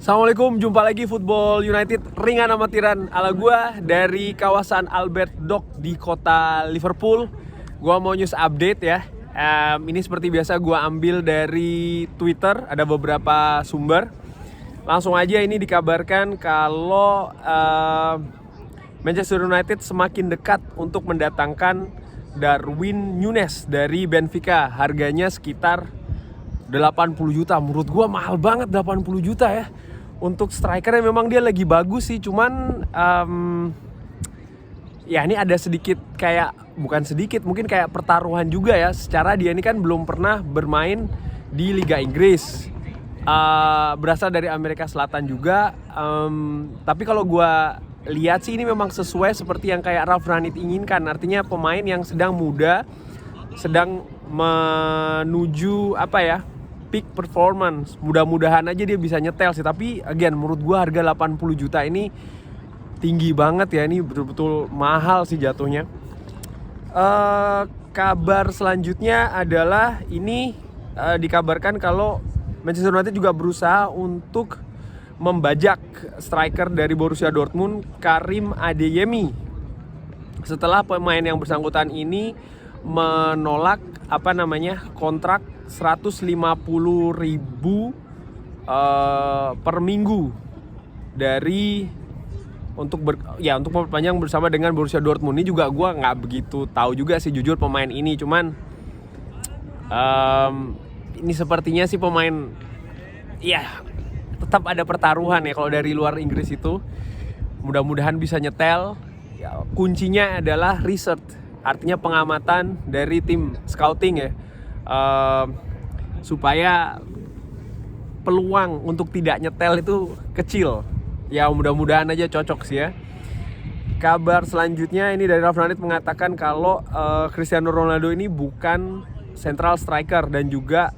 Assalamualaikum, jumpa lagi Football United ringan amatiran ala gua dari kawasan Albert Dock di kota Liverpool. Gua mau news update ya. Ini seperti biasa gua ambil dari Twitter, ada beberapa sumber. Langsung aja ini dikabarkan kalau Manchester United semakin dekat untuk mendatangkan Darwin Núñez dari Benfica. Harganya sekitar 80 juta. Menurut gua mahal banget 80 juta ya. Untuk strikernya memang dia lagi bagus sih, cuman ya ini ada sedikit kayak, bukan sedikit, mungkin kayak pertaruhan juga ya. Secara dia ini kan belum pernah bermain di Liga Inggris, berasal dari Amerika Selatan juga, tapi kalau gue lihat sih ini memang sesuai seperti yang kayak Ralf Rangnick inginkan. Artinya pemain yang sedang muda, sedang menuju peak performance. Mudah-mudahan aja dia bisa nyetel sih. Tapi again, menurut gue harga 80 juta ini tinggi banget ya. Ini betul-betul mahal sih jatuhnya. Kabar selanjutnya adalah ini dikabarkan kalau Manchester United juga berusaha untuk membajak striker dari Borussia Dortmund, Karim Adeyemi, setelah pemain yang bersangkutan ini menolak kontrak 150.000 per minggu dari untuk memperpanjang bersama dengan Borussia Dortmund. Ini juga gue nggak begitu tahu juga sih jujur pemain ini, cuman ini sepertinya sih pemain ya tetap ada pertaruhan ya kalau dari luar Inggris itu. Mudah-mudahan bisa nyetel ya. Kuncinya adalah research, artinya pengamatan dari tim scouting ya, supaya peluang untuk tidak nyetel itu kecil. Ya mudah-mudahan aja cocok sih ya. Kabar selanjutnya ini dari Ralf Rangnick mengatakan kalau Cristiano Ronaldo ini bukan central striker dan juga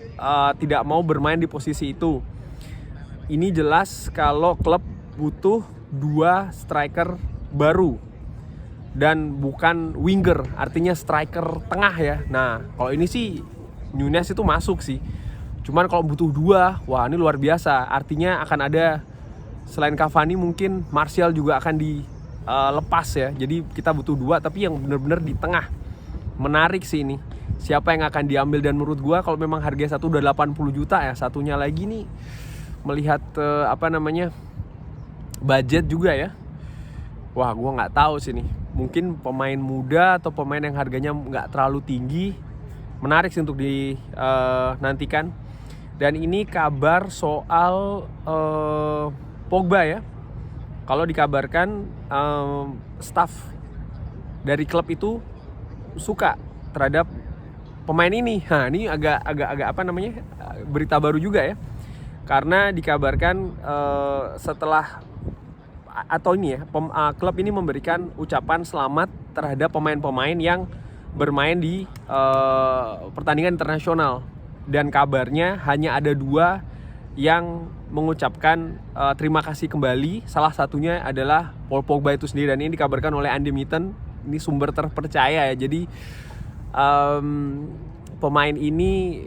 tidak mau bermain di posisi itu. Ini jelas kalau klub butuh 2 striker baru dan bukan winger, artinya striker tengah ya. Nah, kalau ini sih Núñez itu masuk sih. Cuman kalau butuh 2, wah ini luar biasa. Artinya akan ada, selain Cavani mungkin Martial juga akan dilepas ya. Jadi kita butuh 2 tapi yang benar-benar di tengah. Menarik sih ini. Siapa yang akan diambil, dan menurut gua kalau memang harga satu udah 80 juta ya, satunya lagi nih melihat budget juga ya. Wah, gua nggak tahu sih nih. Mungkin pemain muda atau pemain yang harganya nggak terlalu tinggi. Menarik sih untuk dinantikan. Dan ini kabar soal Pogba ya. Kalau dikabarkan staff dari klub itu suka terhadap pemain ini. Nah, ini agak berita baru juga ya. Karena dikabarkan setelah klub ini memberikan ucapan selamat terhadap pemain-pemain yang bermain di pertandingan internasional, dan kabarnya hanya ada 2 yang mengucapkan terima kasih kembali. Salah satunya adalah Paul Pogba itu sendiri, dan ini dikabarkan oleh Andy Mitten. Ini sumber terpercaya ya. Jadi pemain ini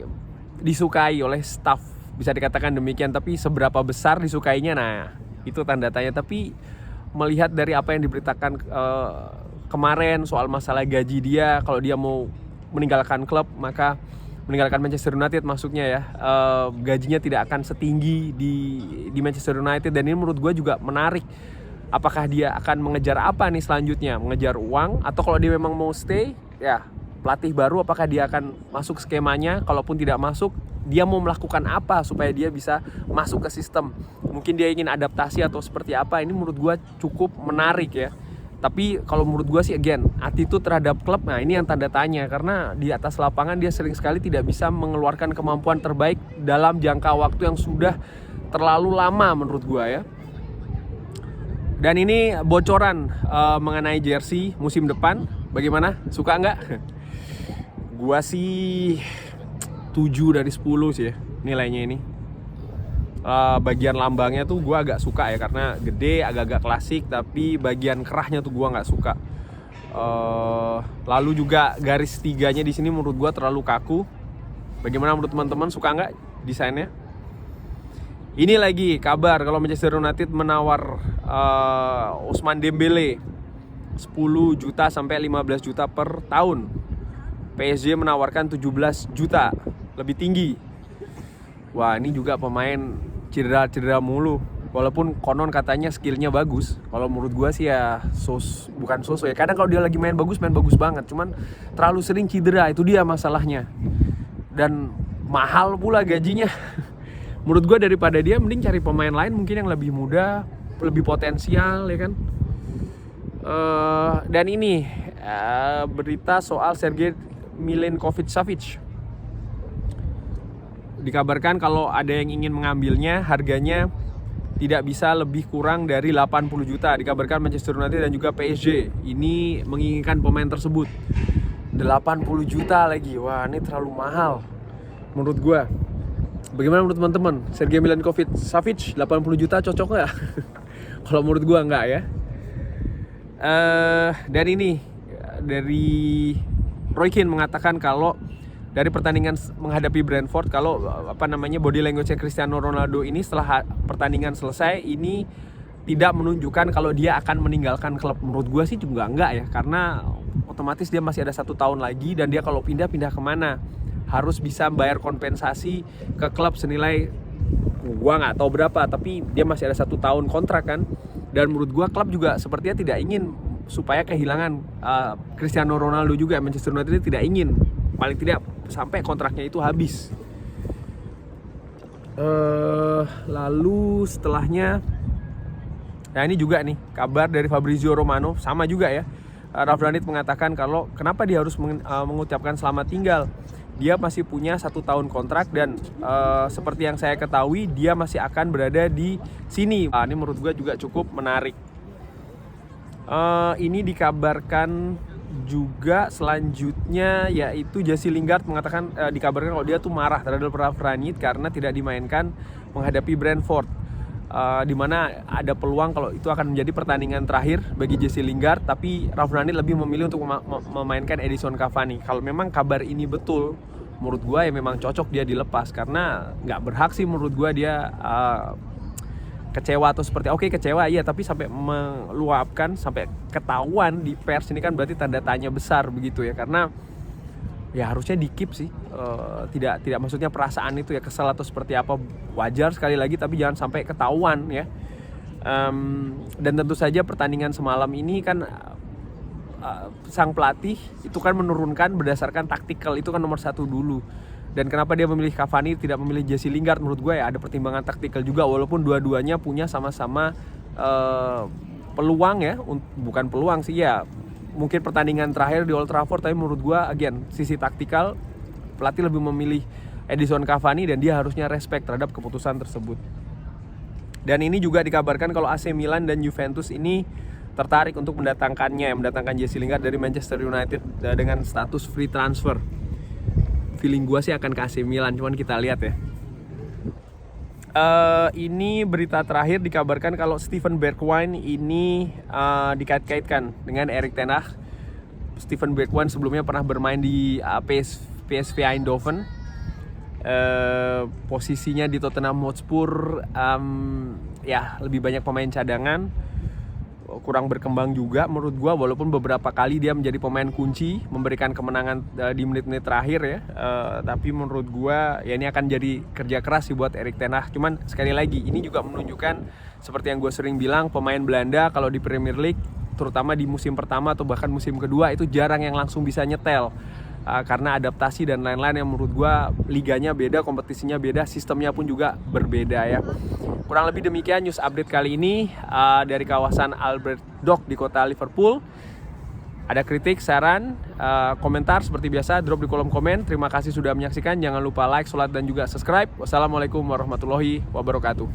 disukai oleh staff, bisa dikatakan demikian. Tapi seberapa besar disukainya, nah itu tanda tanya. Tapi melihat dari apa yang diberitakan kemarin soal masalah gaji dia, kalau dia mau meninggalkan klub, maka meninggalkan Manchester United maksudnya ya, gajinya tidak akan setinggi di Manchester United. Dan ini menurut gue juga menarik. Apakah dia akan mengejar apa nih selanjutnya? Mengejar uang, atau kalau dia memang mau stay ya, pelatih baru apakah dia akan masuk skemanya? Kalaupun tidak masuk, dia mau melakukan apa supaya dia bisa masuk ke sistem? Mungkin dia ingin adaptasi atau seperti apa? Ini menurut gue cukup menarik ya. Tapi kalau menurut gue sih again, attitude terhadap klub, nah ini yang tanda tanya. Karena di atas lapangan dia sering sekali tidak bisa mengeluarkan kemampuan terbaik dalam jangka waktu yang sudah terlalu lama menurut gue ya. Dan ini bocoran mengenai jersey musim depan. Bagaimana? Suka nggak? Gua sih 7 dari 10 sih ya nilainya ini. Bagian lambangnya tuh gua agak suka ya, karena gede, agak-agak klasik. Tapi bagian kerahnya tuh gua nggak suka. Lalu juga garis 3-nya di sini menurut gua terlalu kaku. Bagaimana menurut teman-teman, suka nggak desainnya? Ini lagi kabar kalau Manchester United menawar Ousmane Dembele 10 juta sampai 15 juta per tahun. PSG menawarkan 17 juta, lebih tinggi. Wah, ini juga pemain cedera mulu. Walaupun konon katanya skillnya bagus. Kalau menurut gua sih ya bukan sosok ya. Kadang kalau dia lagi main bagus banget. Cuman terlalu sering cedera, itu dia masalahnya. Dan mahal pula gajinya. Menurut gue daripada dia mending cari pemain lain mungkin yang lebih muda, lebih potensial ya kan. Dan ini berita soal Sergej Milinkovic-Savic. Dikabarkan kalau ada yang ingin mengambilnya, harganya tidak bisa lebih kurang dari 80 juta. Dikabarkan Manchester United dan juga PSG ini menginginkan pemain tersebut. 80 juta lagi, wah ini terlalu mahal menurut gue. Bagaimana menurut teman-teman? Sergej Milinkovic-Savic 80 juta cocok nggak? Kalau menurut gua nggak ya. Dan ini dari Roy Keane mengatakan kalau dari pertandingan menghadapi Brentford, kalau body language Cristiano Ronaldo ini setelah pertandingan selesai ini tidak menunjukkan kalau dia akan meninggalkan klub. Menurut gua sih juga enggak ya, karena otomatis dia masih ada 1 tahun lagi dan dia kalau pindah kemana harus bisa bayar kompensasi ke klub senilai gua nggak tahu berapa, tapi dia masih ada 1 tahun kontrak kan. Dan menurut gua klub juga sepertinya tidak ingin supaya kehilangan Cristiano Ronaldo juga. Manchester United tidak ingin, paling tidak sampai kontraknya itu habis. Lalu setelahnya, nah ini juga nih kabar dari Fabrizio Romano, sama juga ya. Ralf Rangnick mengatakan kalau kenapa dia harus mengucapkan selamat tinggal. Dia masih punya 1 tahun kontrak dan seperti yang saya ketahui dia masih akan berada di sini. Ini menurut gue juga cukup menarik. Ini dikabarkan juga selanjutnya yaitu Jesse Lingard mengatakan dikabarkan kalau dia tuh marah terhadap Ralf Rangnick karena tidak dimainkan menghadapi Brentford. Di mana ada peluang kalau itu akan menjadi pertandingan terakhir bagi Jesse Lingard, tapi Ralf Rangnick lebih memilih untuk memainkan Edinson Cavani. Kalau memang kabar ini betul, menurut gue ya memang cocok dia dilepas, karena nggak berhak sih menurut gue dia kecewa atau seperti kecewa iya, tapi sampai meluapkan, sampai ketahuan di pers ini kan berarti tanda tanya besar begitu ya. Karena ya harusnya di-keep sih, tidak maksudnya perasaan itu ya kesel atau seperti apa, wajar sekali lagi, tapi jangan sampai ketahuan ya. Dan tentu saja pertandingan semalam ini kan sang pelatih itu kan menurunkan berdasarkan taktikal, itu kan nomor 1 dulu. Dan kenapa dia memilih Cavani tidak memilih Jesse Lingard, menurut gue ya ada pertimbangan taktikal juga, walaupun dua-duanya punya sama-sama peluang ya, bukan peluang sih ya, mungkin pertandingan terakhir di Old Trafford, tapi menurut gue again sisi taktikal pelatih lebih memilih Edinson Cavani dan dia harusnya respect terhadap keputusan tersebut. Dan ini juga dikabarkan kalau AC Milan dan Juventus ini tertarik untuk mendatangkan Jesse Lingard dari Manchester United dengan status free transfer. Feeling gue sih akan ke AC Milan, cuman kita lihat ya. Ini berita terakhir dikabarkan kalau Steven Bergwijn ini dikait-kaitkan dengan Erik ten Hag. Steven Bergwijn sebelumnya pernah bermain di PSV Eindhoven. Posisinya di Tottenham Hotspur ya lebih banyak pemain cadangan, kurang berkembang juga menurut gua, walaupun beberapa kali dia menjadi pemain kunci memberikan kemenangan di menit-menit terakhir ya. Tapi menurut gua ya ini akan jadi kerja keras sih buat Erik ten Hag. Cuman sekali lagi ini juga menunjukkan seperti yang gue sering bilang, pemain Belanda kalau di Premier League terutama di musim pertama atau bahkan musim kedua itu jarang yang langsung bisa nyetel. Karena adaptasi dan lain-lain yang menurut gue liganya beda, kompetisinya beda, sistemnya pun juga berbeda ya. Kurang lebih demikian news update kali ini dari kawasan Albert Dock di kota Liverpool. Ada kritik, saran, komentar seperti biasa drop di kolom komen. Terima kasih sudah menyaksikan, jangan lupa like, share, dan juga subscribe. Wassalamualaikum warahmatullahi wabarakatuh.